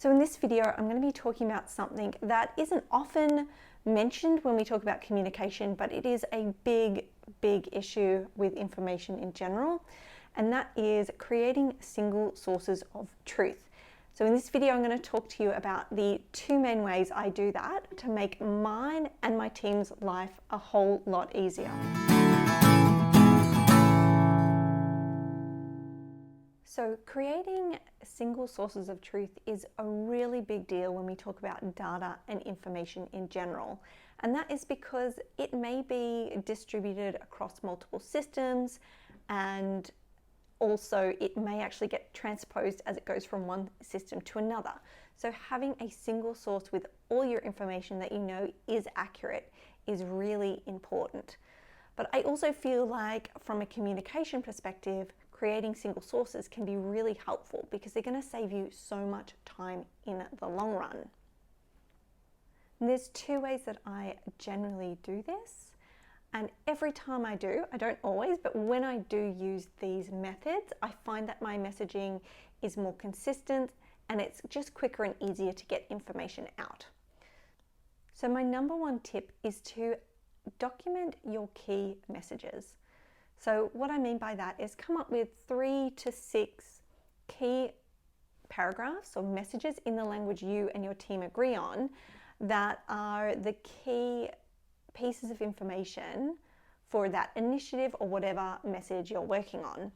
So in this video, I'm going to be talking about something that isn't often mentioned when we talk about communication, but it is a big issue with information in general, and that is creating single sources of truth. So in this video, I'm going to talk to you about the two main ways I do that to make mine and my team's life a whole lot easier. So creating single sources of truth is a really big deal when we talk about data and information in general. And that is because it may be distributed across multiple systems, and also it may actually get transposed as it goes from one system to another. So having a single source with all your information that you know is accurate is really important. But I also feel like from a communication perspective, creating single sources can be really helpful because they're going to save you so much time in the long run. And there's two ways that I generally do this. And every time I do, I don't always, but when I do use these methods, I find that my messaging is more consistent and it's just quicker and easier to get information out. So my number one tip is to document your key messages. So what I mean by that is come up with 3 to 6 key paragraphs or messages in the language you and your team agree on that are the key pieces of information for that initiative or whatever message you're working on.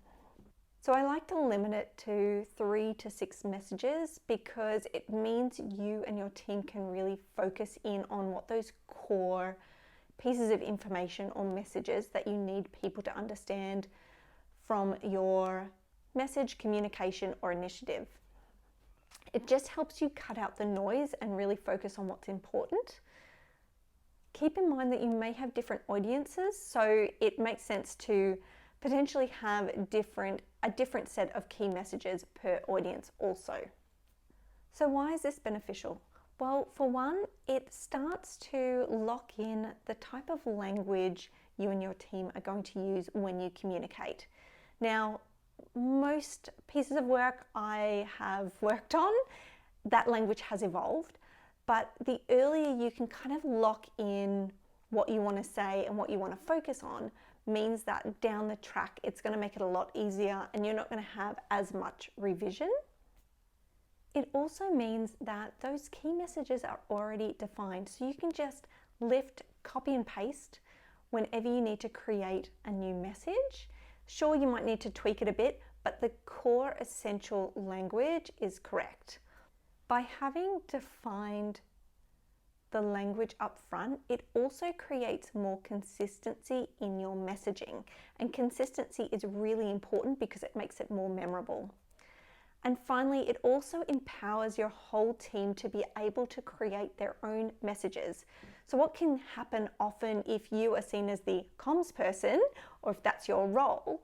So I like to limit it to 3 to 6 messages because it means you and your team can really focus in on what those core pieces of information or messages that you need people to understand from your message, communication, or initiative. It just helps you cut out the noise and really focus on what's important. Keep in mind that you may have different audiences, so it makes sense to potentially have a different set of key messages per audience also. So why is this beneficial? Well, for one, it starts to lock in the type of language you and your team are going to use when you communicate. Now, most pieces of work I have worked on, that language has evolved, but the earlier you can kind of lock in what you want to say and what you want to focus on means that down the track, it's going to make it a lot easier and you're not going to have as much revision. It also means that those key messages are already defined, so you can just lift, copy and paste whenever you need to create a new message. Sure, you might need to tweak it a bit, but the core essential language is correct. By having defined the language up front, it also creates more consistency in your messaging. And consistency is really important because it makes it more memorable. And finally, it also empowers your whole team to be able to create their own messages. So what can happen often if you are seen as the comms person, or if that's your role,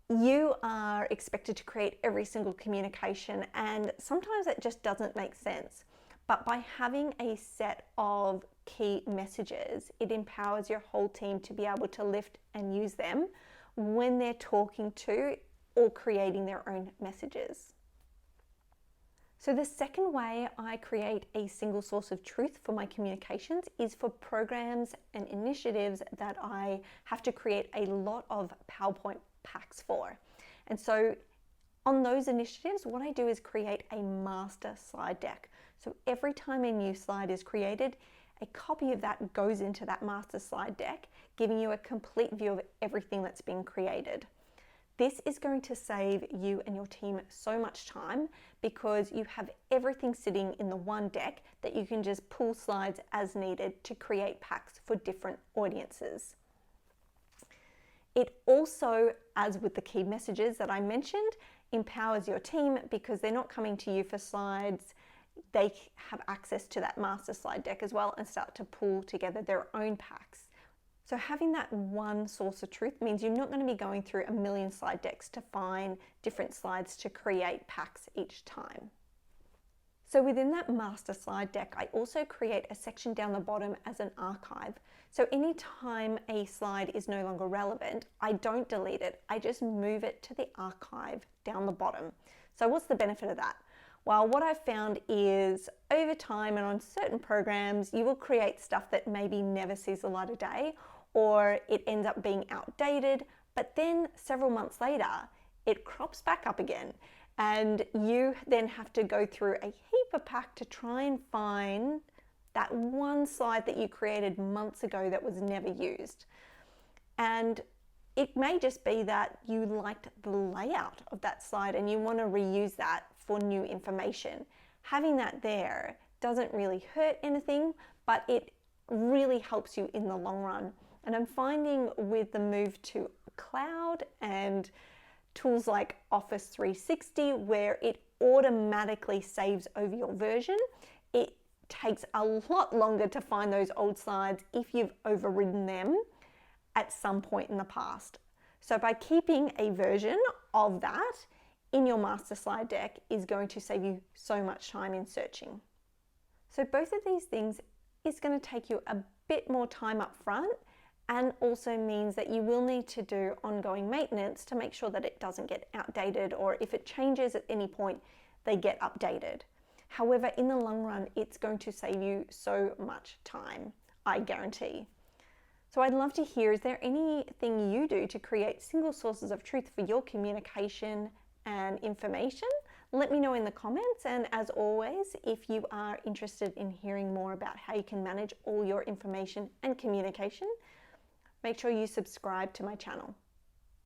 you are expected to create every single communication, and sometimes it just doesn't make sense. But by having a set of key messages, it empowers your whole team to be able to lift and use them when they're talking to or creating their own messages. So the second way I create a single source of truth for my communications is for programs and initiatives that I have to create a lot of PowerPoint packs for. And so on those initiatives, what I do is create a master slide deck. So every time a new slide is created, a copy of that goes into that master slide deck, giving you a complete view of everything that's been created. This is going to save you and your team so much time because you have everything sitting in the one deck that you can just pull slides as needed to create packs for different audiences. It also, as with the key messages that I mentioned, empowers your team because they're not coming to you for slides. They have access to that master slide deck as well and start to pull together their own packs. So having that one source of truth means you're not going to be going through a million slide decks to find different slides to create packs each time. So within that master slide deck, I also create a section down the bottom as an archive. So anytime a slide is no longer relevant, I don't delete it. I just move it to the archive down the bottom. So what's the benefit of that? Well, what I've found is over time and on certain programs, you will create stuff that maybe never sees the light of day, or it ends up being outdated, but then several months later, it crops back up again. And you then have to go through a heap of pack to try and find that one slide that you created months ago that was never used. And it may just be that you liked the layout of that slide and you want to reuse that for new information. Having that there doesn't really hurt anything, but it really helps you in the long run. And I'm finding with the move to cloud and tools like Office 360, where it automatically saves over your version, it takes a lot longer to find those old slides if you've overridden them at some point in the past. So by keeping a version of that in your master slide deck is going to save you so much time in searching. So both of these things is going to take you a bit more time up front, and also means that you will need to do ongoing maintenance to make sure that it doesn't get outdated, or if it changes at any point, they get updated. However, in the long run, it's going to save you so much time, I guarantee. So I'd love to hear, is there anything you do to create single sources of truth for your communication and information? Let me know in the comments. And as always, if you are interested in hearing more about how you can manage all your information and communication, make sure you subscribe to my channel.